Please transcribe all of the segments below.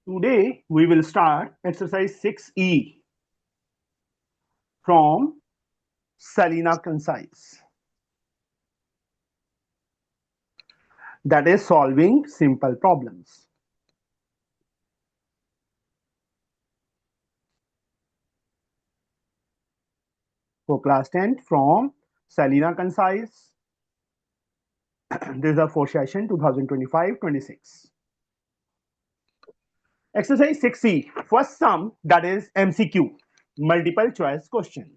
Today we will start exercise 6E from Selena Concise. That is solving simple problems. For class 10 from Selena Concise. This is the fourth session 2025-26. Exercise 6C. First sum, that is MCQ, multiple choice question.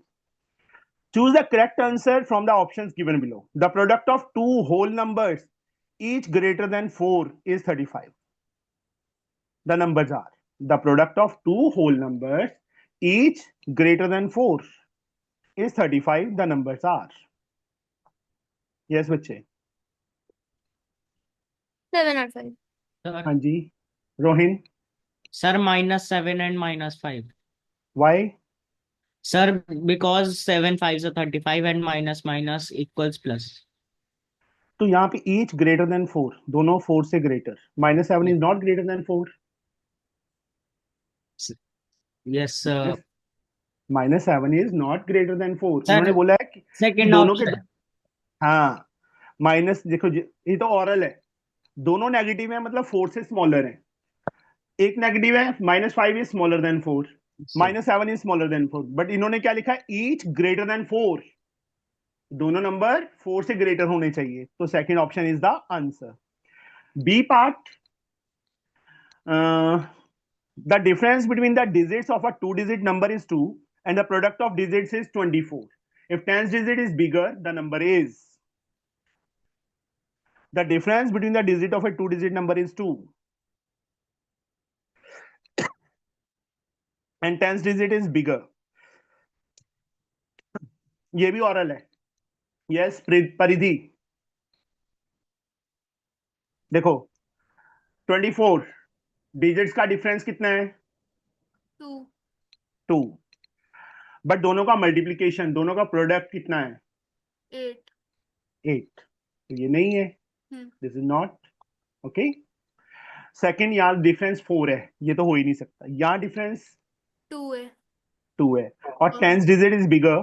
Choose the correct answer from the options given below. The product of two whole numbers, each greater than 4, is 35. The numbers are the product of two whole numbers, each greater than 4, is 35. The numbers are. Yes, बच्चे. 7 or 5. Sir, हाँ जी. Rohin, sir, -7 and -5. why? Sir, because 7 5s are 35 and minus equals plus. तो यहाँ पे each greater than 4, दोनों 4 से greater. -7 is not greater than 4. Yes, sir. -7 is not greater than 4. Sir, उन्होंने बोला है कि second दोनों के option. हाँ माइनस देखो ये तो ऑरल है. दोनों नेगेटिव है मतलब 4 से स्मॉलर है. एक नेगेटिव है -5 is smaller than 4, -7 is smaller than 4. But इन्होंने क्या लिखा है? Each greater than 4. दोनों नंबर 4 से ग्रेटर होने चाहिए. तो second option is the answer. B part. The difference between the digits of a 2 digit number is 2 and the product of digits is 24. If 10th digit is bigger, the number is. The difference between the digit of a 2 digit number is 2 and 10th digit is bigger. ये भी ऑरल है. Yes परिधि. देखो 24 digits का difference कितना है? 2. But दोनों का मल्टीप्लीकेशन, दोनों का प्रोडक्ट कितना है? 8. तो ये नहीं है. This is not okay. Second, यहाँ डिफरेंस 4 है, ये तो हो ही नहीं सकता. यहाँ डिफरेंस 2 है और 10th digit is bigger,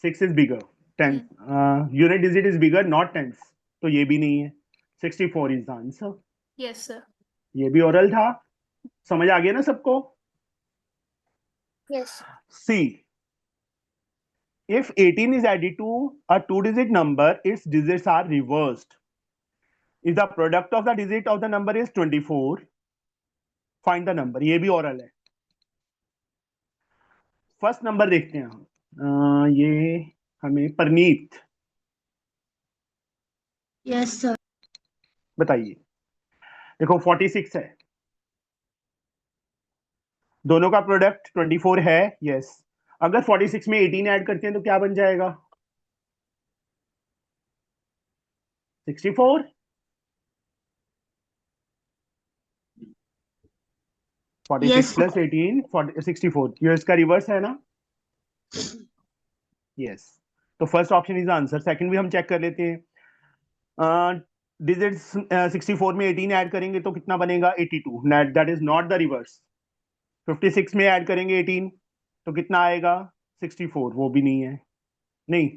6 is bigger. 10th unit digit is bigger, not 10th. तो ये भी नहीं है. 64 is the answer. Yes sir. ये भी ओरल था. समझ आ गया ना सबको? Yes. C. If 18 is added to a 2-digit number, its digits are reversed. If the product of the digit of the number is 24, find the number. ये भी oral है. फर्स्ट नंबर देखते हैं हम. ये हमें परनीत. Yes sir. बताइए. देखो 46 है. दोनों का प्रोडक्ट 24 है. यस. अगर 46 में 18 ऐड करते हैं तो क्या बन जाएगा? 64. 46 प्लस 18 64. ये इसका रिवर्स है ना? यस. तो first option is answer. Second भी हम चेक कर लेते हैं. डिजिट्स 64 में 18 ऐड करेंगे तो कितना बनेगा? 82. That is not the reverse. 56 में ऐड करेंगे 18 तो कितना आएगा? 64. वो भी नहीं है. नहीं,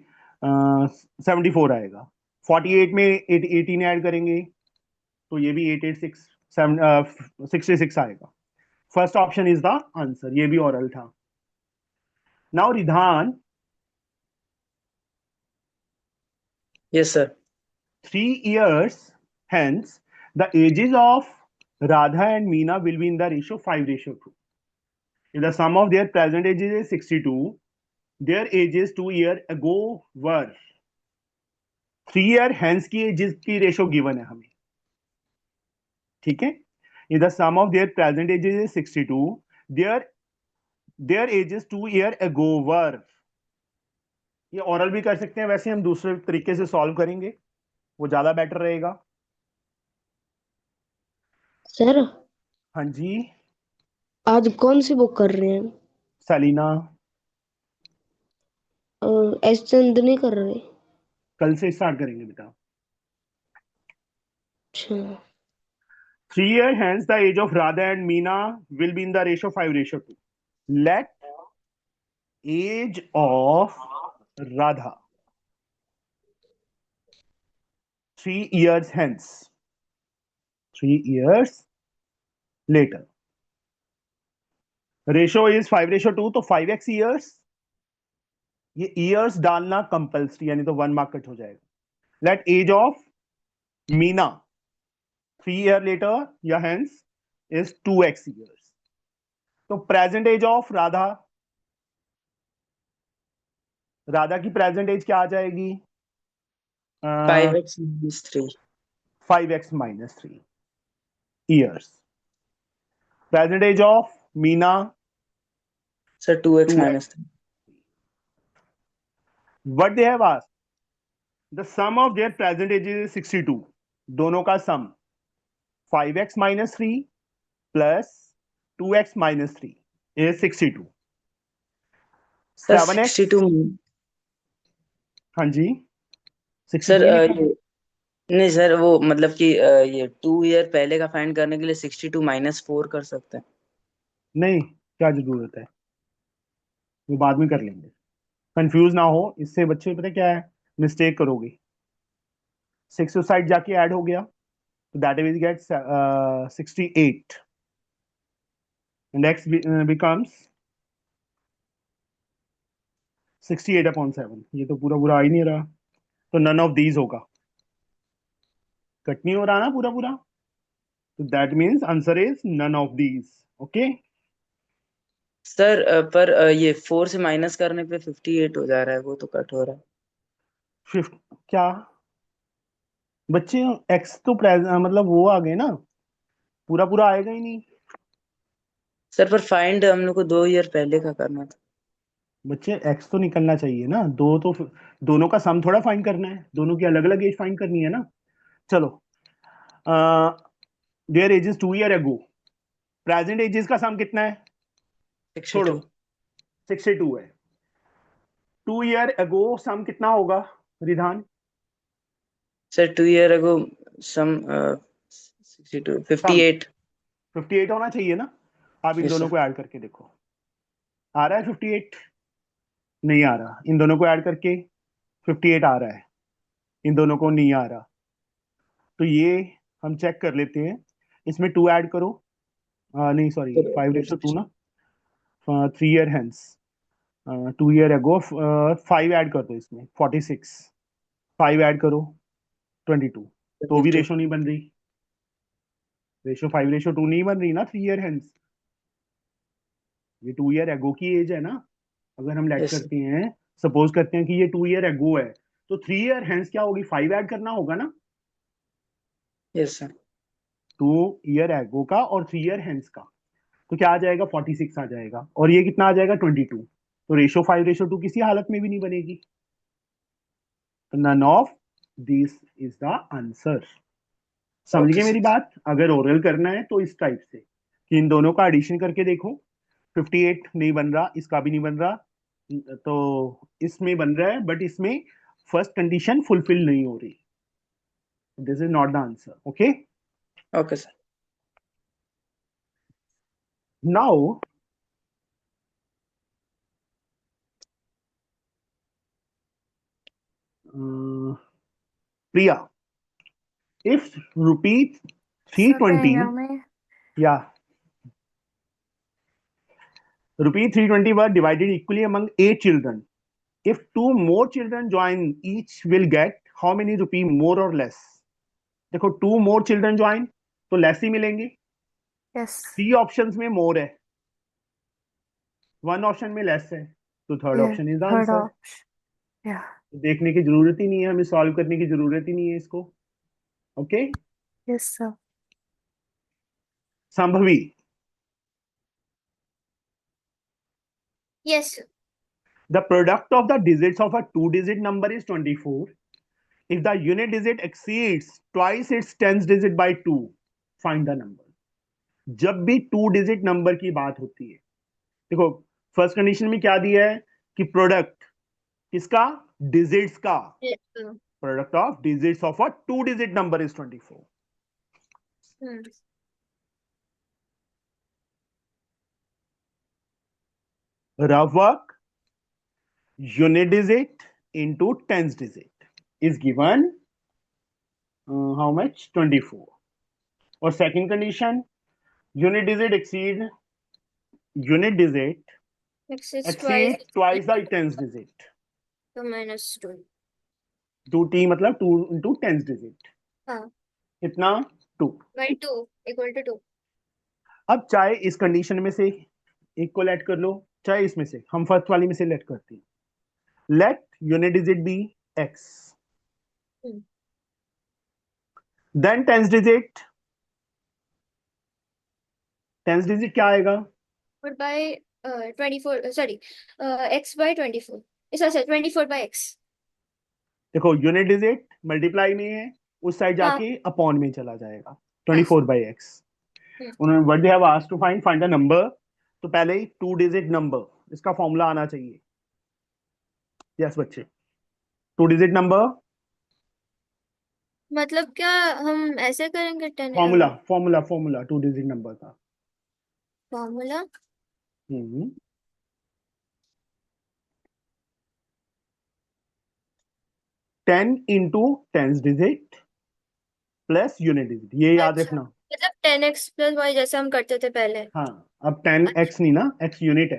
74 आएगा. 48 में 18 ऐड करेंगे तो ये भी 886 66 आएगा. First option is the answer. ये भी ओरल था. Now Ridhan. Yes, sir. 3 years hence, the ages of Radha and Meena will be in the ratio 5:2. If the sum of their present ages is 62, their ages 2 years ago were. 3 year hence की ages की ratio given है हमें. ठीक है. If the sum of their present ages is 62, their ages 2 years ago were. ये oral भी कर सकते हैं. वैसे हम दूसरे तरीके से solve करेंगे, वो ज्यादा बेटर रहेगा. सर हाँ जी. आज कौन सी बुक कर रहे हैं? सलीना. एस चंद नहीं कर रहे? कल से स्टार्ट करेंगे बेटा. अच्छा. 3 years hence, the age of Radha and Meena will be in the ratio 5:2. Let age of Radha 3 years hence, 3 years later. Ratio is 5:2, तो 5x years. ये years डालना कंपल्सरी, यानी तो 1 मार्क कट हो जाएगा. Let age of Meena 3 year later या hence is 2x years. तो present age of Radha, Radha की प्रेजेंट एज क्या आ जाएगी? 5x minus 3. 5x minus 3 years. Present age of Meena, Sir, 2x 2x. minus 3. What they have asked, the sum of their present ages is 62. दोनों का sum 5x minus 3 plus 2x minus 3 is 62. Sir, 7x, 62. हाँ जी, sir 62 लिखा है. नहीं sir, वो मतलब कि ये 2 ईयर पहले का फाइंड करने के लिए 62 माइनस 4 कर सकते हैं. नहीं, क्या जरूरत है, वो बाद में कर लेंगे. कंफ्यूज ना हो, इससे बच्चे पता क्या है मिस्टेक करोगे. 6 उस साइड जाके ऐड हो गया, तो that is get 68 and x becomes 68/7. ये तो पूरा पूरा आ ही नहीं रहा, तो नन ऑफ दीज होगा. कट नहीं हो रहा ना पूरा पूरा, तो that means answer is none of these. Okay, sir पर ये 4 से माइनस करने पे 58 हो जा रहा है, वो तो कट हो रहा है. फिफ्थ क्या बच्चे, x तो मतलब वो आ गए ना, पूरा पूरा आएगा ही नहीं. सर पर फाइंड हम लोग को 2 ईयर पहले का करना था. बच्चे x तो निकलना चाहिए ना, दो तो दोनों का सम थोड़ा फाइंड करना है, दोनों की अलग अलग एज फाइंड करनी है ना. चलो, their age is 2 year ago. Present ages का सम कितना है? 62. छोड़ो, 62 है. 2 ईयर अगो सम कितना होगा रिधान? सर 2 ईयर अगो सम 62 58. 58 होना चाहिए ना. आप इन Yes, दोनों sir. को ऐड करके देखो, आ रहा है 58? नहीं आ रहा. इन दोनों को ऐड करके 58 आ रहा है, इन दोनों को नहीं आ रहा. तो ये हम चेक कर लेते हैं. इसमें 2 ऐड करो, नहीं सॉरी 5:2 ना. 3 ईयर हेंस, 2 ईयर अगो 5 ऐड कर दो इसमें 46. 5 ऐड करो 22. तो भी 22. रेशो नहीं बन रही, रेशो 5:2 नहीं बन रही ना 3 ईयर हेंस. ये 2 ईयर एगो की एज है ना. अगर हम लेट Yes, sir. करते हैं, सपोज करते हैं कि ये 2 ईयर एगो है, तो 3 ईयर हेंस क्या होगी? 5 ऐड करना होगा ना. Yes, sir. 2 ईयर एगो का और 3 ईयर हेंस का, तो क्या आ जाएगा? 46 आ जाएगा. और ये कितना आ जाएगा? 22. तो रेशो 5:2 किसी हालत में भी नहीं बनेगी. तो none of this is the answer. समझ Okay, गए मेरी sir. बात? अगर ओरल करना है तो इस टाइप से कि इन दोनों का एडिशन करके देखो. 58 नहीं बन रहा, इसका भी नहीं बन रहा, तो इसमें बन रहा है, बट इसमें फर्स्ट कंडीशन फुलफिल नहीं हो रही. This is not the answer. Okay, Okay, sir. Now Priya, if rupees Sir, 320, में yeah, rupees 320 were divided equally among 8 children. If 2 more children join, each will get how many rupee more or less? देखो, 2 more children join तो less ही मिलेंगे. yes 3 options में मोर है, 1 option में less है, तो third yeah option is the third answer. option yeah देखने की जरूरत ही नहीं है, हमें सॉल्व करने की जरूरत ही नहीं है इसको. Okay, yes sir Shambhavi, yes sir the product of the digits of a 2-digit number is 24. If the unit digit exceeds twice its 10th digit by 2, find the number. जब भी 2 डिजिट नंबर की बात होती है, देखो फर्स्ट कंडीशन में क्या दिया है कि प्रोडक्ट किसका? डिजिट्स का. yes sir product of digits of a 2 digit number is 24. rough work unit digit into tens digit is given how much? 24. Or second condition, unit digit exceed unit digit X is twice exceed twice the tens digit. तो -2. 2t मतलब 2 into tens digit. हाँ कितना? 2. by 2 equal to 2. अब चाहे इस condition में से एक को लेट कर लो, चाहे इसमें से, हम फर्स्ट वाली में से लेट करते हैं। Let unit digit be x, then tens digit क्या आएगा? 4 by 24 sorry x by 24 sorry 24 by x. देखो यूनिट डिजिट मल्टीप्लाई में है, उस साइड जाके अपॉन में चला जाएगा 24 by x. उन्होंने what they have asked to find the number, तो पहले ही 2 डिजिट नंबर, इसका फॉर्मूला आना चाहिए। यस बच्चे, 2 डिजिट नंबर मतलब क्या हम ऐसे करेंगे फॉर्मूला 2 डिजिट नंबर का formula 10 into tens digit plus unit digit, ये याद अच्छा, रखना। मतलब 10x plus y जैसे हम करते थे पहले। हाँ, अब 10x नहीं ना, x यूनिट है।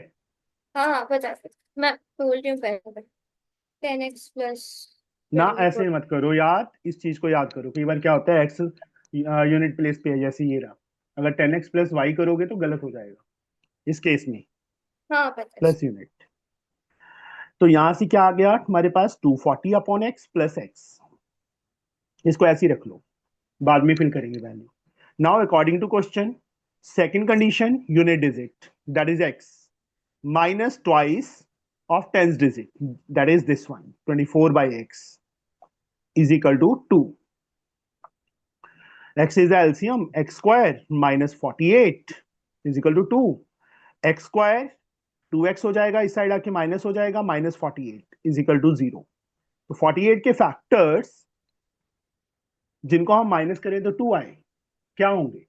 हाँ हाँ पता है, मैं बोल रही हूँ पहले 10x plus ना 24. ऐसे मत करो याद, इस चीज को याद करो। कई बार क्या होता है x यूनिट प्लेस पे है, जैसे ये रहा, अगर 10x प्लस y करोगे तो गलत हो जाएगा इस केस में, हाँ पता है। Plus unit. तो यहां से क्या आ गया हमारे पास? 240 अपॉन x प्लस x, इसको ऐसे ही रख लो, बाद में फिल करेंगे value. Now according to question, second condition unit digit that is x minus twice of tens digit, that is this one, 24 by x is equal to 2. X is the LCM, x square minus 48 is equal to 2. x square 2x हो जाएगा, इस side आके minus हो जाएगा, minus 48 is equal to 0. तो 48 के factors जिनको हम माइनस करें तो 2 आए, क्या होंगे?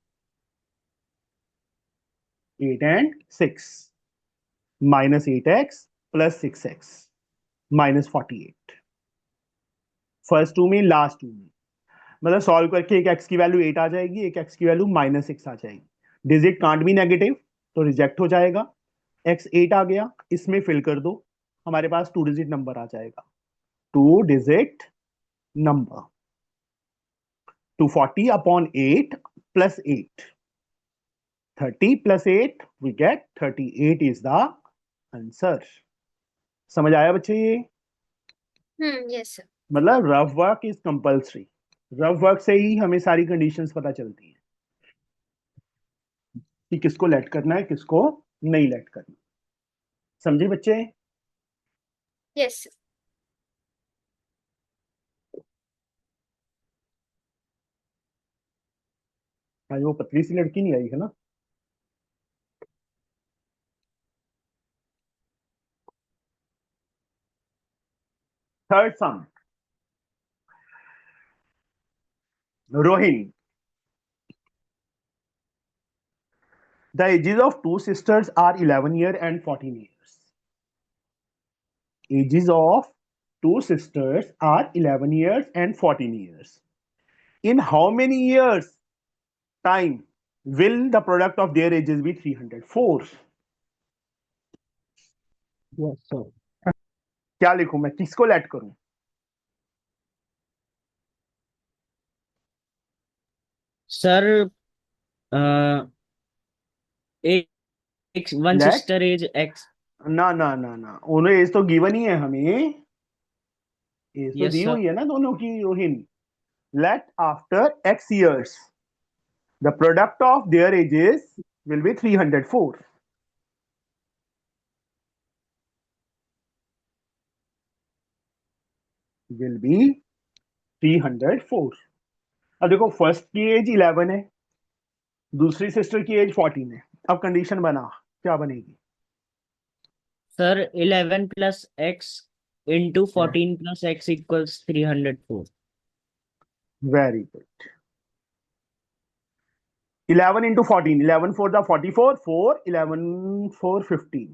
8 and 6 minus 8x plus 6x minus 48. First two में, लास्ट टू में, मतलब सॉल्व करके एक x की वैल्यू 8 आ जाएगी, एक x की वैल्यू -6 आ जाएगी। डिजिट कांट बी नेगेटिव, तो रिजेक्ट हो जाएगा। x 8 आ गया, इसमें फिल कर दो, हमारे पास 2 डिजिट नंबर आ जाएगा। 2 digit number 240 upon 8 plus 8, 30 plus 8 we get 38 is the answer. समझ आया बच्चे? ये यस सर। मतलब rough work is compulsory, rough work से ही हमें सारी कंडीशंस पता चलती हैं कि किसको लेट करना है, किसको नहीं लेट करना। समझे बच्चे? Yes sir. आज वो पतली सी लड़की नहीं आई है ना? Third some, Rohini, the ages of two sisters are 11 years and 14 years. Ages of two sisters are 11 years and 14 years. In how many years time will the product of their ages be 304? Yes sir. क्या लिखूं मैं, किसको late करूं? Sir एक one Let? Sister age X. ना ना ना ना, उन्हें एज तो गिवन ही है हमें, एज तो यस दी सर। हुई है ना दोनों की Rohini. Let after x years the product of their ages will be 304. Will be 304. अब देखो फर्स्ट की एज 11 है, दूसरी सिस्टर की एज 14 है। अब कंडीशन बना, क्या बनेगी? Sir 11 plus x into 14 plus x equals 304। Very good. 11 into 14, 11 4 the 44, 4 11 4 15,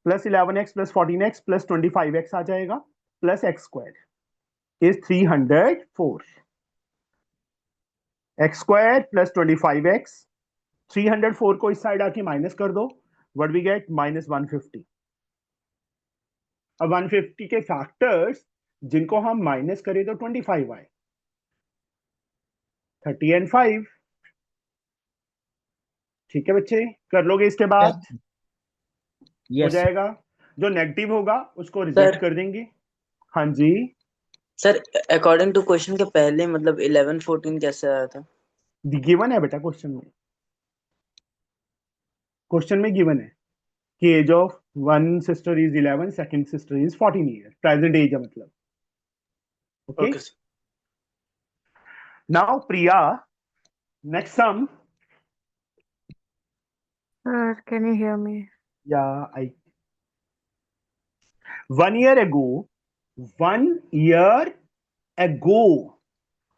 plus 11x plus 14x plus 25x आ जाएगा plus x square is 304 x square plus 25x 304 को इस साइड आके माइनस कर दो व्हाट वी गेट माइनस 150 अब 150 के factors जिनको हम माइनस करें तो 25 आए 30 एंड 5 ठीक है बच्चे कर लोगे इसके बाद हो यस सर जाएगा जो नेगेटिव होगा उसको रिजेक्ट सर कर देंगे हाँ जी सर अकॉर्डिंग टू क्वेश्चन के पहले मतलब 11 14 कैसे आया था? गिवन है बेटा क्वेश्चन में गिवन है कि age of one sister is 11 second sister is 14 year present age है मतलब okay okay sir. Now Priya next sum Sir, can you hear me? या I 1 year ago 1 year ago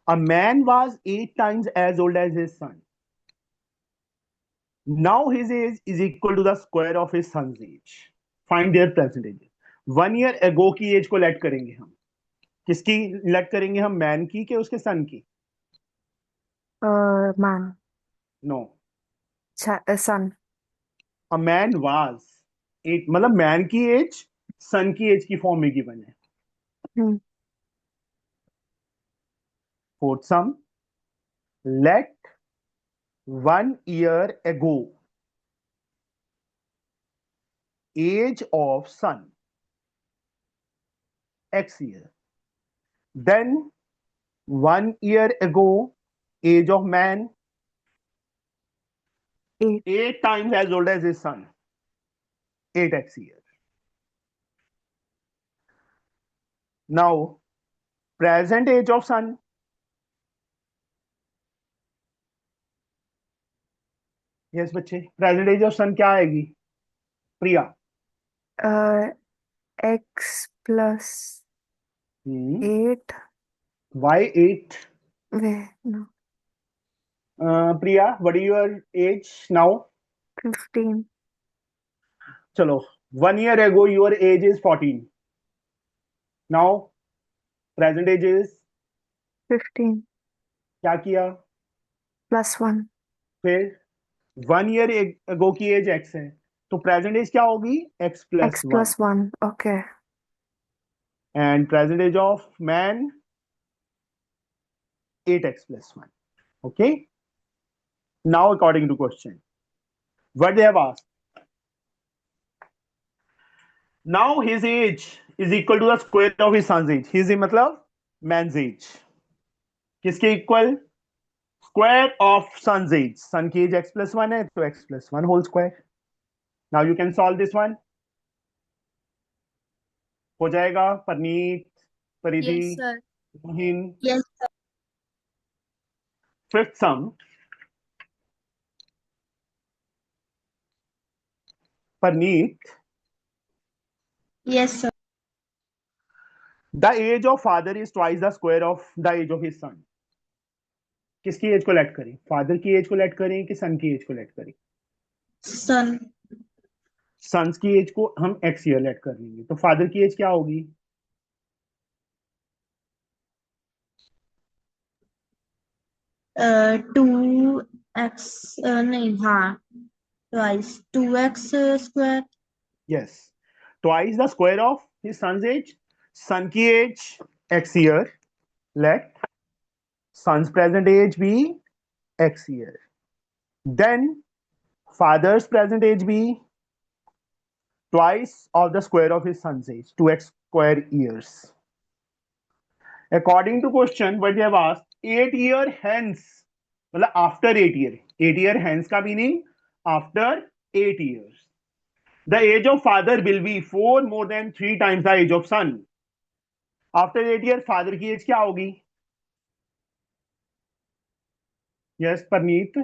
a man was 8 times as old as his son. Now his age is equal to the square of his son's age. Find their present age. 1 year ago की as को late करेंगे हम किसकी late करेंगे हम man की कि उसके सन की Man. No Son. A man was 8 मतलब मैन की एज सन की एज की फॉर्म में गिवन है Hmm. Fourth sum let 1 year ago age of son x year then 1 year ago age of man 8. 8 times as old as his son 8x year now present age of son yes बच्चे present age of son क्या आएगी Priya X plus 8. Y 8 Wait, no. Priya what is your age now 15. चलो 1 year ago your age is 14 now present age is 15. क्या किया Plus 1. फिर 1 year ago की as x है तो प्रेजेंट एज क्या होगी x plus X 1 plus 1. Okay. and present age of man 8x plus 1 okay now according to question what they have asked now his age is equal to the square of his son's age his मतलब man's age किसके equal square of son's age son की age x plus 1 है तो x plus 1 whole square now you can solve this one हो जाएगा Preneet Paridhi Yes, sir. Mohin Yes. fifth sum Parneet Yes, sir. the age of father is twice the square of the age of his son किसकी as को late करें father की as को late करें कि सन की एज को लेट करें Son. सन्स की एज को हम एक्स ईयर लेट कर लेंगे तो फादर की एज क्या होगी 2x नहीं हाँ twice 2x square. yes twice the square of his son's age son की as x year let son's present age be x year then father's present age be twice of the square of his son's age 2x square years according to question what they have asked 8 year hence मतलब after 8 year hence का meaning after 8 years the age of father will be 4 more than 3 times the age of son after 8 year father की age क्या होगी yes Parneet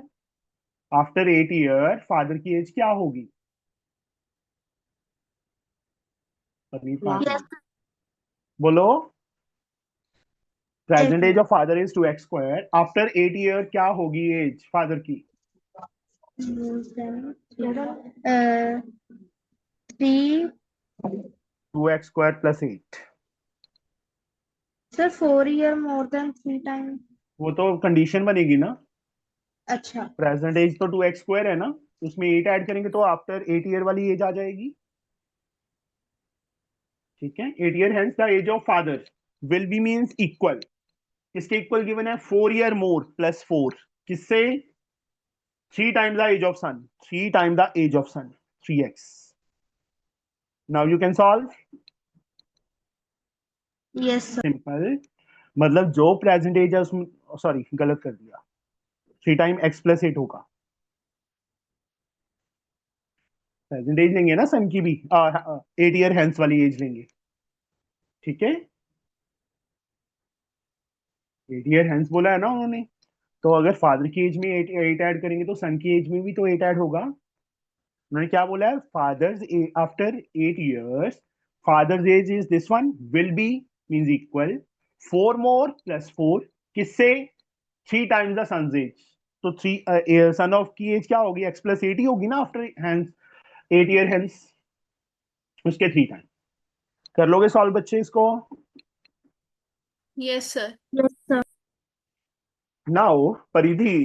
after 8 year father की age क्या होगी Parneet Yes. बोलो present age of father is 2x square after 8 year क्या होगी age father की Uh, 3 2x square plus 8. sir 4 year more than 3 times. वो तो कंडीशन बनेगी ना, अच्छा प्रेजेंट एज तो 2x स्क्वायर है ना, उसमें 8 ऐड करेंगे तो आफ्टर 8 ईयर वाली एज आ जाएगी। ठीक है, 8 year hence the age of father will be means equal, किसके इक्वल गिवन है, 4 ईयर मोर प्लस 4, किससे, 3 times the age of son, 3 times the age of son, 3x। Now you can solve. Yes sir simple, मतलब जो present age है उसमें, sorry गलत कर दिया, 3 टाइम x प्लस 8 होगा। प्रेजेंट एज लेंगे ना सन की भी, 8 ईयर हेंस वाली एज लेंगे। ठीक है, 8 ईयर हेंस बोला है ना उन्होंने, तो अगर फादर की एज में 8 ऐड करेंगे तो सन की एज में भी तो 8 ऐड होगा। उन्होंने क्या बोला है, father's after 8 years father's age is this one will be means equal 4 more plus 4, किससे, 3 टाइम्स द सन्स एज, तो 3 सन ऑफ की एज क्या होगी, x प्लस 8 ही होगी ना आफ्टर हेंस 8 ईयर हेंस, उसके 3 टाइम। कर लोगे सॉल्व बच्चे इसको। Yes, sir. Yes sir now परिधि,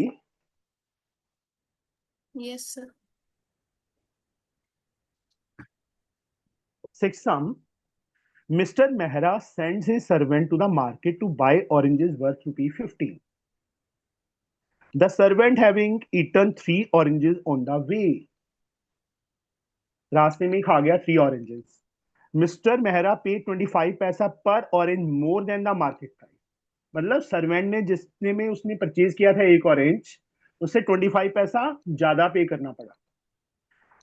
Yes, sir. 6th sum, Mr. Mehra sends his servant to the market to buy oranges worth ₹15. The servant having eaten 3 oranges on the way. रास्ते में खा गया 3 oranges. Mr. Mehra paid 25 पैसा per orange more than the market price. मतलब servant ने जितने में उसने परचेज किया था एक ऑरेंज, उससे 25 पैसा ज्यादा पे करना पड़ा।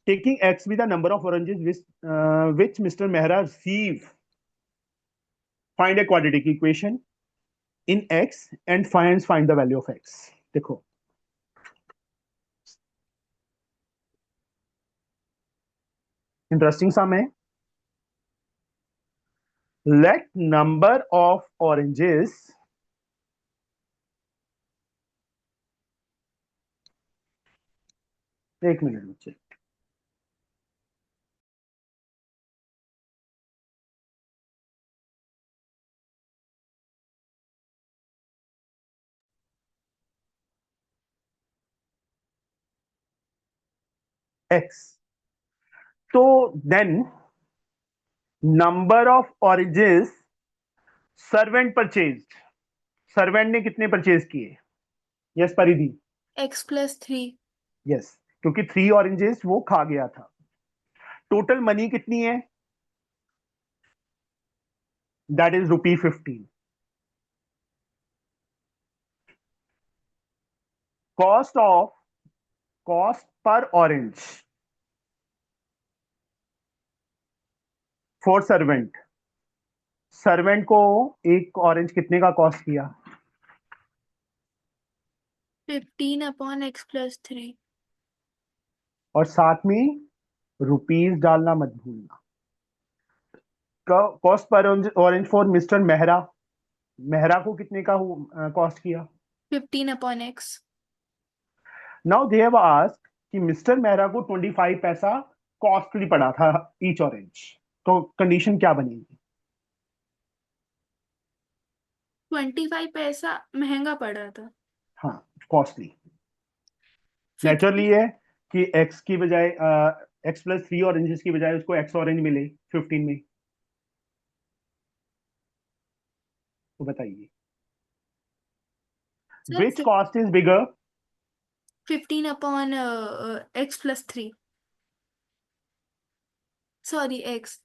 Taking x be the number of oranges which Mr. Mehra receive, find a quadratic equation in x and find the value of x। देखो इंटरेस्टिंग सम है। लेट नंबर ऑफ ऑरेंजेस एक मिनट बच्चे, x, तो then number of oranges servant purchase, servant ने कितने purchase किए, yes परिधि, X plus 3. यस, क्योंकि 3 ऑरेंजेस वो खा गया था। टोटल मनी कितनी है, that is ₹15। Cost per orange for servant, servant को एक ऑरेंज कितने का कॉस्ट किया, 15 upon X plus 3. और साथ में रुपीस डालना मत भूलना। Cost per orange for mister Mehra, Mehra को कितने का कॉस्ट किया। 15 upon X. Now they have asked कि मिस्टर मेहरा को 25 पैसा कॉस्टली पड़ा था ईच ऑरेंज, तो कंडीशन क्या बनेगी। 25 पैसा महंगा पड़ा था। हाँ कॉस्टली, 50 नेचुरली है कि एक्स की बजाय एक्स प्लस 3 ऑरेंजेस की बजाय उसको एक्स ऑरेंज मिले 15 में, तो बताइए Sir, which cost is bigger. 15 upon X plus 3. Sorry, X.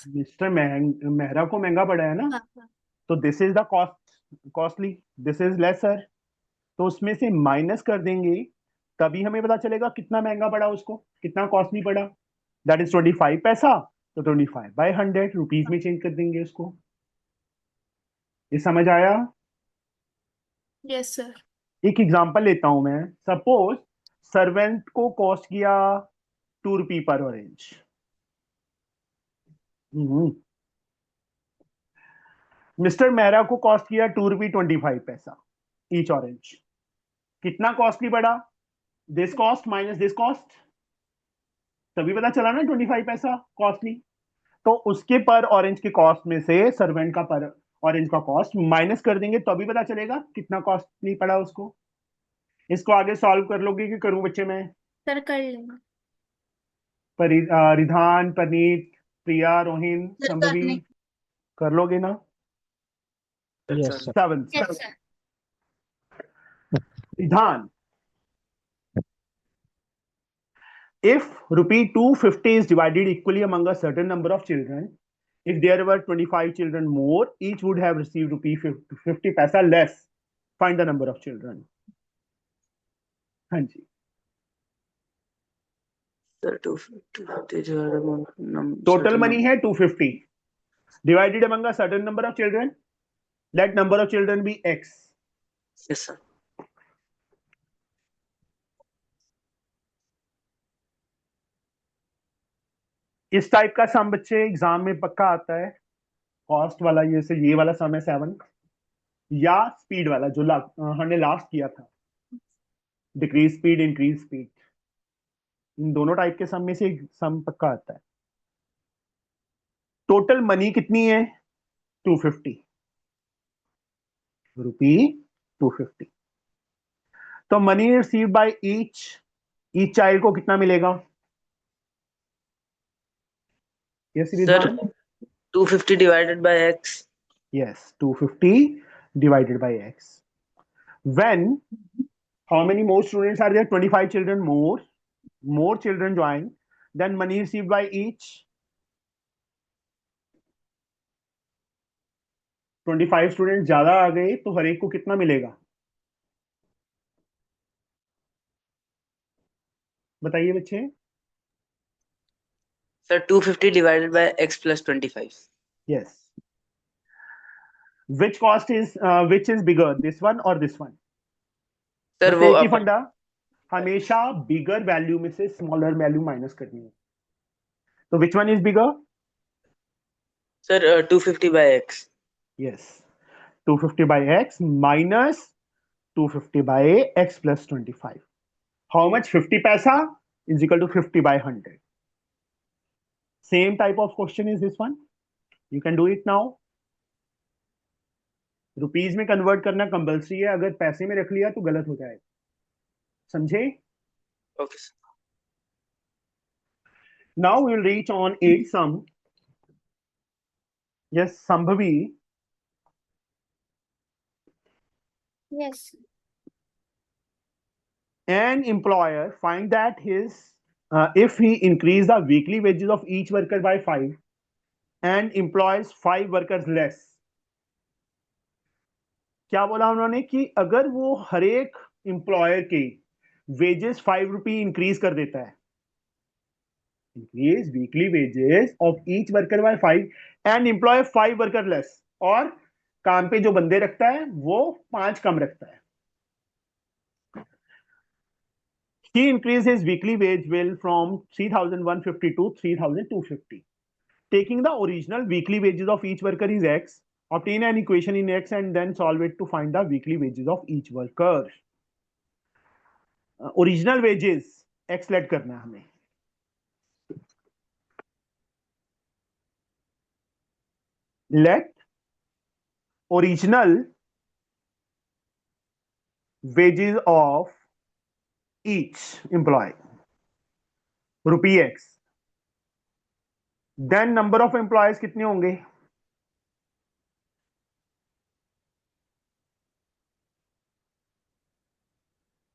Mister Mehra को महंगा पड़ा है ना, हाँ, तो this is the costly, this is lesser, तो उसमें से माइनस कर देंगे तभी हमें पता चलेगा कितना महंगा पड़ा, उसको कितना कॉस्टली पड़ा, दैट इज 25 पैसा, तो 25/100 रुपीज में चेंज कर देंगे उसको। ये समझ आया। Yes, sir. एक एग्जांपल लेता हूं मैं, सपोज सर्वेंट को कॉस्ट किया ₹2 पर ऑरेंज, मिस्टर मेहरा को कॉस्ट किया ₹2.25 ईच ऑरेंज, कितना कॉस्टली पड़ा, this cost minus this cost, तभी पता चला ना 25 पैसा कॉस्टली। तो उसके पर ऑरेंज के कॉस्ट में से सर्वेंट का पर ऑरेंज का कॉस्ट माइनस कर देंगे, तभी पता चलेगा कितना कॉस्टली पड़ा उसको। इसको आगे सॉल्व कर लोगे कि करूं बच्चे मैं? सर कर लेंगे। रिधान, परनीत, प्रिया, रोहिन, सर संभवी, करने कर लोगे ना? Yes, sir. 7 Yes, sir. Ridhan, if rupee 250 is divided equally among a certain number of children, if there were 25 children more, each would have received rupee 50 paisa less. Find the number of children. हाँ जी, sir 250 divided by total certain money है 250 divided among a certain number of children. Let number of children be x. yes sir. इस type का सम बच्चे exam में पक्का आता है। Cost वाला ये वाला सम है 7, या स्पीड वाला जो हमने लास्ट किया था, डिक्रीज स्पीड, इंक्रीज स्पीड। इन दोनों टाइप के सम में से एक सम पक्का आता है। टोटल मनी कितनी है? 250 रुपी 250। तो money receive by each child को कितना मिलेगा? Yes sir 250 divided by x. Yes, 250 divided by x. When how many more students are there? 25 children more. More children join. Then money received by each. 25 student ज्यादा आ गए तो हर एक को कितना मिलेगा? बताइए बच्चे। Sir 250 divided by x plus 25. Yes. Which cost is which is bigger, this one or this one? Sir बस वो एक ही फंडा, हमेशा बिगर वैल्यू में से स्मॉलर वैल्यू माइनस करनी है। तो which one is bigger? Sir 250 by x. Yes, 250 by x minus 250 by x plus 25. How much? 50 paisa is equal to 50 by 100. Same type of question is this one. You can do it now. Rupees में convert करना compulsory है, अगर पैसे में रख लिया तो गलत हो जाएगा, समझे? Okay sir. Now we'll reach on 8th sum. Yes, Sambhavi. Yes. An employer find that his if he increase the weekly wages of each worker by 5 and employs 5 workers less. क्या बोला उन्होंने कि अगर वो हर एक एम्प्लॉयर के wages 5 रुपी increase कर देता है, increase weekly wages of each worker by 5 and employ 5 worker less, और काम पे जो बंदे रखता है वो 5 कम रखता है, he increased his weekly wage bill from 3,150 to 3,250. Taking the original weekly wages of each worker is x, obtain an equation in x and then solve it to find the weekly wages of each worker. Original wages x let करना है हमें। Let original wages of each employee rupee x, then number of employees कितने होंगे?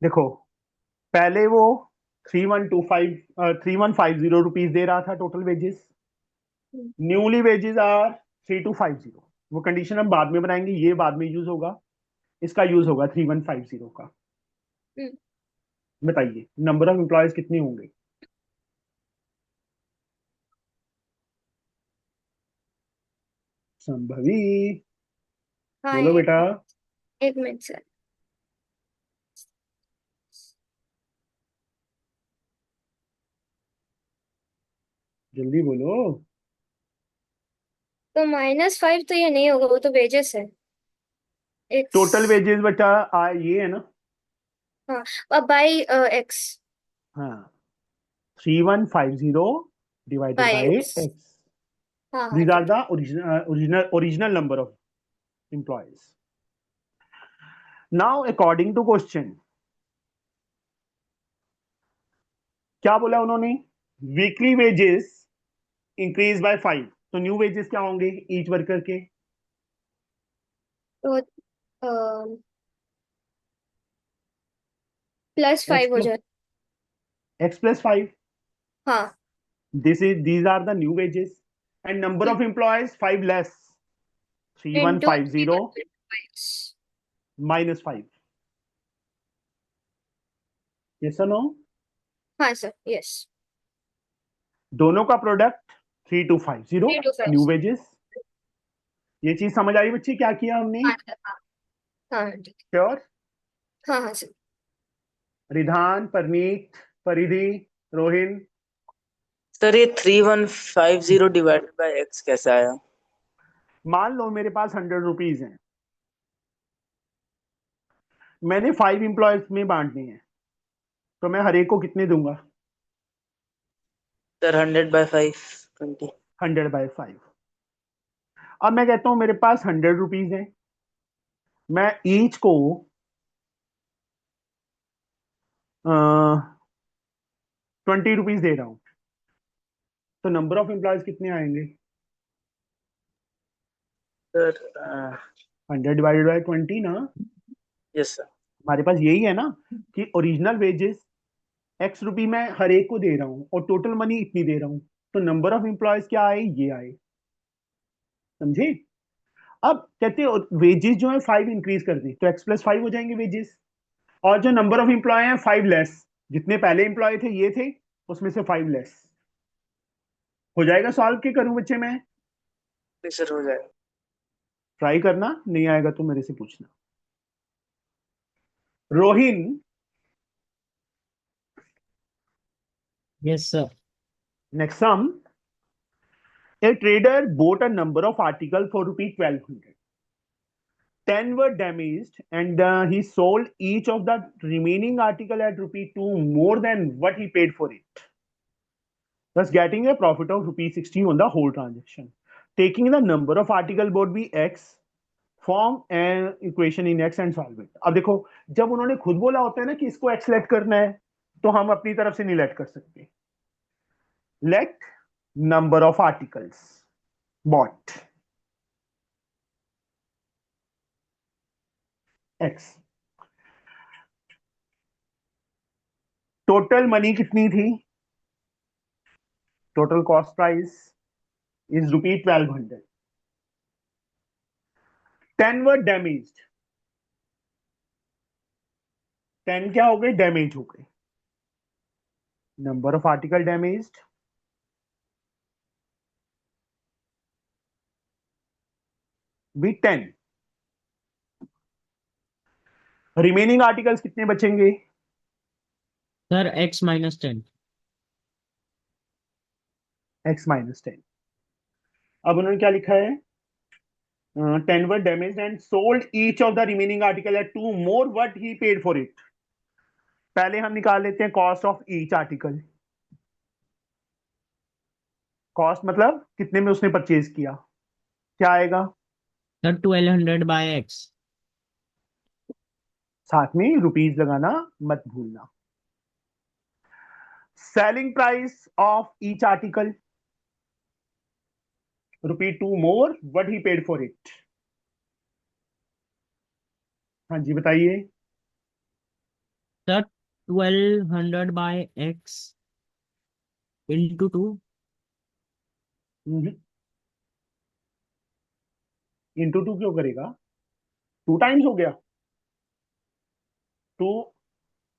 देखो पहले वो 3150 rupees दे रहा था total wages, newly wages are 3250। वो कंडीशन हम बाद में बनाएंगे, ये बाद में यूज होगा, इसका यूज होगा 3150 का। बताइए नंबर ऑफ एम्प्लॉयज कितने होंगे? संभवी, हाँ, बोलो बेटा। एक मिनट सर। जल्दी बोलो। तो -5 तो ये नहीं होगा, वो तो वेजेस है। टोटल वेजेस बेटा ये है ना। हाँ, अब बाई x। हाँ, 3150 divided By by X. X. हाँ हाँ These are ठीक the original number of employees. Now, according to question, क्या बोला उन्होंने? Weekly wages increase by 5. तो न्यू वेजेस क्या होंगे ईच वर्कर के? तो +5 हो जाए। X plus 5. हाँ These are the new wages, and number of employees 5 less. into 3150 X. minus 5. Yes or no? हाँ सर यस। दोनों का प्रोडक्ट 3250 3250 न्यू वेजेस। ये चीज समझ आई बच्ची क्या किया हमने? हाँ सर हाँ हाँ ठीक है। श्योर? हाँ हाँ सर। रिधान, परनीत, परिधि, रोहिन, सर ये 3150 डिवाइडेड बाय एक्स कैसे आया? मान लो मेरे पास 100 रुपीज हैं, मैंने 5 एम्प्लॉयज में बांटनी है, तो मैं हर एक को कितने दूंगा? सर 100/5 20। 100/5। अब मैं कहता हूं मेरे पास 100 रुपीज है, मैं ईच को 20 रुपीज दे रहा हूं, तो नंबर ऑफ एम्प्लॉयज कितने आएंगे? सर 100 डिवाइडेड बाय 20 ना। Yes sir. हमारे पास यही है ना कि ओरिजिनल वेजेस x रुपी मैं हर एक को दे रहा हूं और टोटल मनी इतनी दे रहा हूं, तो नंबर ऑफ एम्प्लॉयज क्या आए? ये आए। समझे? अब कहते वेजेस जो है 5 इंक्रीज कर दी, तो x प्लस 5 हो जाएंगे वेजेस, और जो नंबर ऑफ एम्प्लॉय है 5 लेस, जितने पहले एम्प्लॉय थे ये थे, उसमें से 5 लेस। हो जाएगा सॉल्व? के करूं बच्चे मैं? सर हो जाएगा। ट्राई करना, नहीं आएगा तो मेरे से पूछना। Rohin, Yes, sir. next sum. A trader bought a number of articles for rupees 1200. 10 were damaged, and he sold each of the remaining article at rupees 2 more than what he paid for it, thus getting a profit of rupees 60 on the whole transaction. Taking the number of article bought by x, form an equation in x and solve it. अब देखो, जब उन्होंने खुद बोला होता है ना कि इसको x लेट करना है, तो हम अपनी तरफ से नहीं लेट कर सकते। Late number of articles bought x, total money कितनी थी? Total cost price is rupees 1200। 10 were damaged, 10 क्या हो गए? डैमेज हो गए। नंबर ऑफ आर्टिकल डैमेज्ड भी 10। रिमेनिंग आर्टिकल्स कितने बचेंगे? Sir, X minus 10. x minus 10। अब उन्होंने क्या लिखा है? 10 were damaged and sold each of the remaining article at 2 more what he paid for it. पहले हम निकाल लेते हैं cost of each article. Cost मतलब कितने में उसने परचेज किया, क्या आएगा? Sir, 1200 by X. साथ में रुपीज लगाना मत भूलना। Selling price of each article ₹2 more what he paid for it. हाँ जी बताइए। Sir, 1200 by X into 2. Into 2 क्यों करेगा? 2 टाइम्स हो गया। तो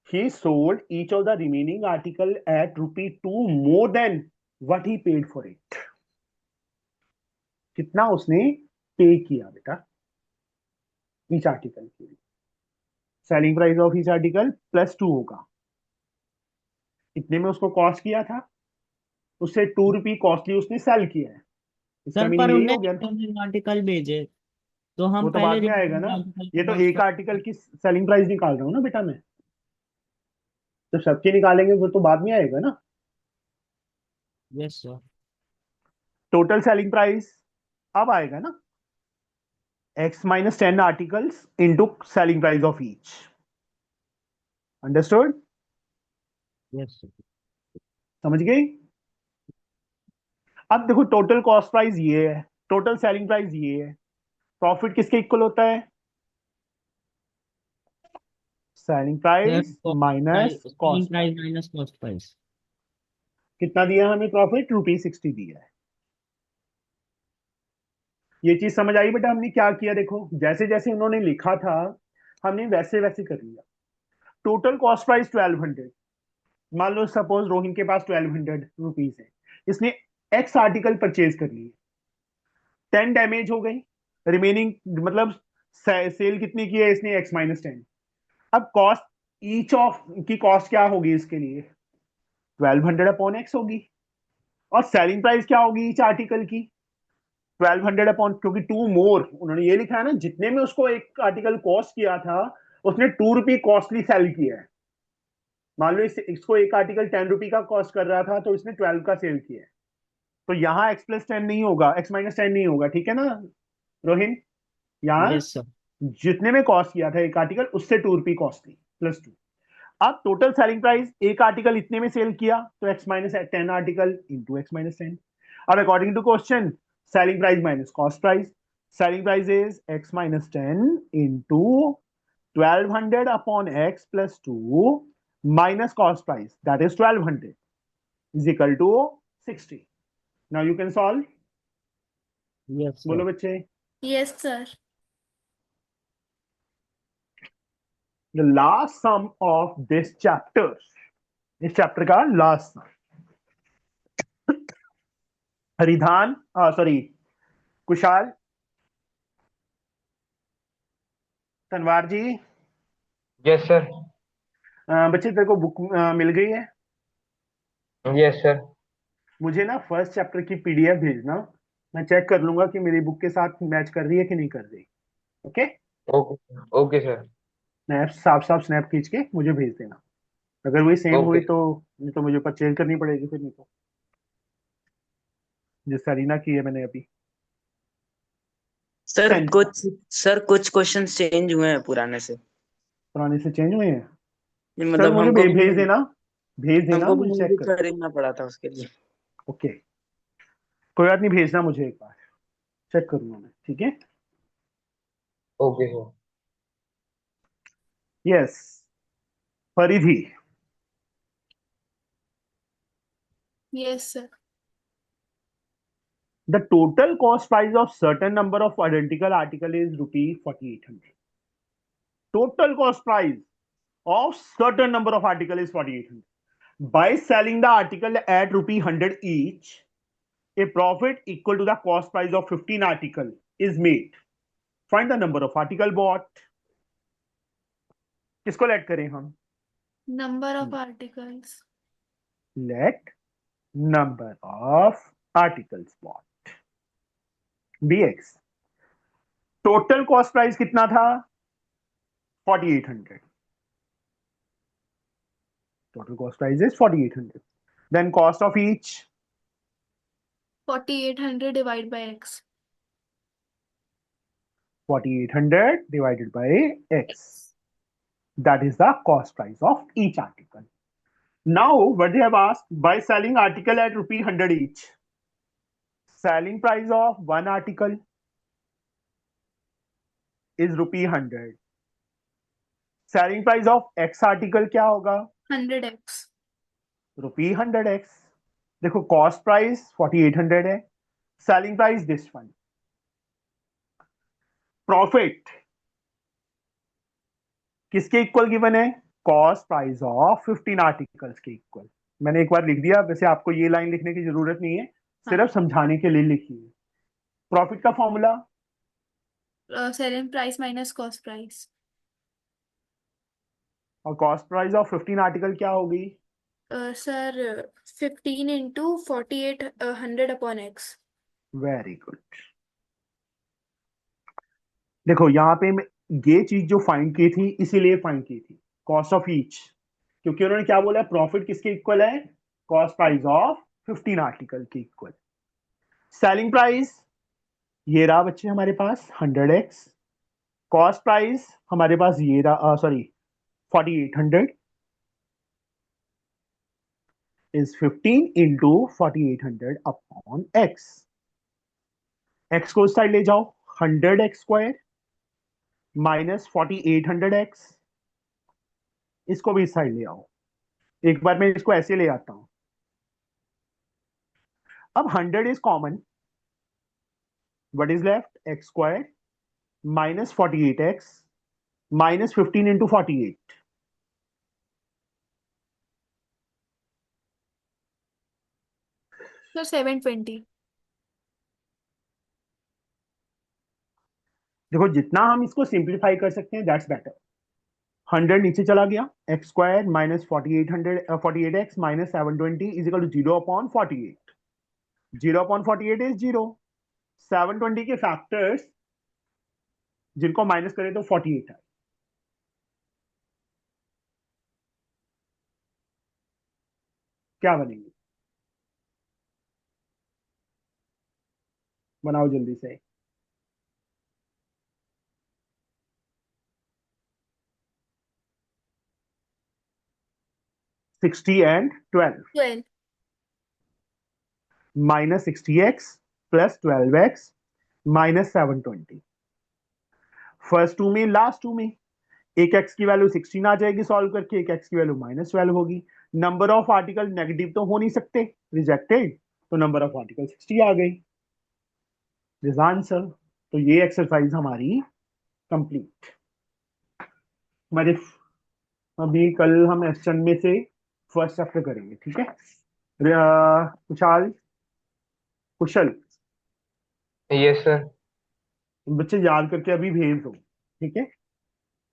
he sold each of the remaining article at ₹2 more than what he paid for it. कितना उसने पे किया बेटा ईच आर्टिकल के लिए? Selling price of each article +2 होगा। इतने में उसको कॉस्ट किया था, उससे ₹2 कॉस्टली उसने सेल किया है। इसका सर पर मीनिंग यही उनने हो गया। रिमेनिंग आर्टिकल भेजे, तो हम वो तो पहले बाद में आएगा ना, remaining article ये तो cost एक आर्टिकल की सेलिंग प्राइस निकाल रहा हूँ ना बेटा मैं, तो सबके निकालेंगे वो तो बाद में आएगा ना। Yes, sir. Total selling price अब आएगा ना, x minus 10 articles into selling price of each. Understood? Yes, sir. समझ गए? अब देखो टोटल कॉस्ट प्राइस ये है, टोटल सेलिंग प्राइस ये है, प्रॉफिट किसके इक्वल होता है? Selling price minus Selling cost. price minus cost price. कितना दिया हमें प्रॉफिट? ₹60 दिया है। ये चीज समझ आई बेटा? हमने क्या किया देखो, जैसे जैसे उन्होंने लिखा था हमने वैसे वैसे कर लिया। टोटल कॉस्ट प्राइस 1200, मान लो सपोज रोहिन के पास 1200 रुपीज है, इसने एक्स आर्टिकल परचेज कर लिए, 10 डैमेज हो गई, रिमेनिंग मतलब सेल कितनी की है इसने? x minus 10। अब कॉस्ट ईच ऑफ की कॉस्ट क्या होगी इसके लिए? 1200 अपॉन x होगी, और सेलिंग प्राइस क्या होगी ईच आर्टिकल की? 1200 अपॉन, क्योंकि 2 मोर उन्होंने ये लिखा है ना, जितने में उसको एक आर्टिकल कॉस्ट किया था उसने ₹2 कॉस्टली सेल किया है। मान लो इसको एक आर्टिकल ₹10 का कॉस्ट कर रहा था तो इसने 12 का सेल किया है, तो यहाँ x प्लस 10 नहीं होगा, x माइनस 10 नहीं होगा, ठीक है ना रोहिन? यहाँ Yes, sir. जितने में कॉस्ट किया था एक आर्टिकल उससे ₹2 कॉस्टली प्लस 2। अब टोटल सेलिंग प्राइस एक आर्टिकल इतने में सेल किया तो x minus 10 article into x minus 10। अब according to question selling price minus cost price, selling price is x minus 10 into 1200 upon x plus 2 minus cost price, that is 1200 is equal to 60. Now you can solve. Yes, sir. बोलो बच्चे। Yes, sir. The last sum of this chapter, इस chapter का last सम, हरिधान sorry Kushal, Tanwar जी, yes sir. बच्चे तेरे को book मिल गई है? Yes sir. मुझे ना फर्स्ट चैप्टर की पीडीएफ भेजना, मैं चेक कर लूंगा कि मेरी बुक के साथ मैच कर रही है कि नहीं कर रही। Okay? Okay okay sir. Snap साफ साफ स्नैप खींच के मुझे भेज देना, अगर वही सेम हुई ओके। तो नहीं तो मुझे परचेज करनी पड़ेगी फिर, नहीं तो जिस सरीना की है मैंने अभी। Sir Sense। कुछ क्वेश्चंस चेंज हुए हैं पुराने से। पुराने से चेंज हुए हैं? ये चलो मतलब मुझे हमको भेज देना, भेज देना, हमको भी मुझे चेक नोटबुक कर। खरीदना पड़ा था उसके लिए। ओके, कोई बात नहीं, भेजना मुझे एक बार, चेक करूंगा मैं, ठीक है? Okay sir. यस, परिधि। Yes, sir. The total cost price of certain number of identical article is ₹4800. Total cost price of certain number of article is 4800. By selling the article at ₹100 each, a profit equal to the cost price of 15 article is made. Find the number of article bought. किसको late करें हम? Number of articles. Let number of articles bought bx. Total cost price कितना था? 4800. Total cost price is 4800. Then cost of each 4800 divided by X. 4800 divided by x. That is the cost price of each article. Now, what they have asked, by selling article at ₹100 each, selling price of one article is ₹100. Selling price of x article क्या होगा? 100X. ₹100x. देखो cost price 4800 है, selling price this one, profit किसके equal given है? Cost price of 15 articles के equal. मैंने एक बार लिख दिया, वैसे आपको ये लाइन लिखने की जरूरत नहीं है, सिर्फ समझाने के लिए लिखी है। प्रॉफिट का formula Selling price minus cost price. और कॉस्ट प्राइस ऑफ 15 आर्टिकल क्या होगी? Sir, 15 into 4800 upon X. Very good. देखो यहाँ पे मैं ये चीज जो फाइंड की थी इसीलिए फाइंड की थी, कॉस्ट ऑफ ईच, क्योंकि उन्होंने क्या बोला? प्रॉफिट किसके इक्वल है? कॉस्ट प्राइस ऑफ 15 आर्टिकल के इक्वल। सेलिंग प्राइस ये रहा बच्चे हमारे पास 100x। कॉस्ट प्राइस हमारे पास ये रहा, sorry 4800 is 15 into 4800 upon x। x को उस साइड ले जाओ, 100x स्क्वायर माइनस 4800x, इसको भी इस साइड ले आओ। एक बार मैं इसको ऐसे ले आता हूं। अब 100 is common, what is left? x square minus 48x minus 15 into 48। So 720. देखो जितना हम इसको सिंप्लीफाई कर सकते हैं दैट्स बेटर। 100 नीचे चला गया, x square minus 48x minus 720 is equal to 0 upon 48। 0 upon 48 is 0। 720 के फैक्टर्स जिनको माइनस करें तो 48 है। क्या बनेंगे? बनाओ जल्दी से। Sixty and 12 12. Minus 60x plus 12x minus 720। First two में लास्ट टू में एक x की वैल्यू 16 आ जाएगी सॉल्व करके, एक x की वैल्यू माइनस 12 होगी। नंबर ऑफ आर्टिकल नेगेटिव तो हो नहीं सकते, रिजेक्टेड, तो नंबर ऑफ आर्टिकल 60 आ गई। This answer. तो ये एक्सरसाइज हमारी कंप्लीट। हमारे अभी कल हम एस्टन में से फर्स्ट चैप्टर करेंगे, ठीक है? कुशाल, कुशल, यस सर। बच्चे याद करके अभी भेज दो, ठीक है?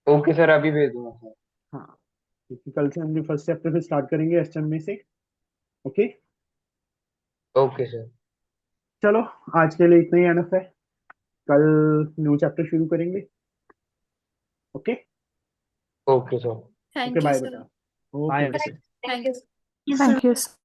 ओके सर, अभी भेज दूंगा सर। हाँ, क्योंकि कल से हम भी फर्स्ट चैप्टर से स्टार्ट करेंगे एस्टन में से। Okay, okay sir. चलो आज के लिए इतना ही एनफ है। कल न्यू चैप्टर शुरू करेंगे। Okay okay sir. Thank okay, you, bye sir. बेटा। Okay bye. बेटा। Thank you. Yes, sir. Thank you.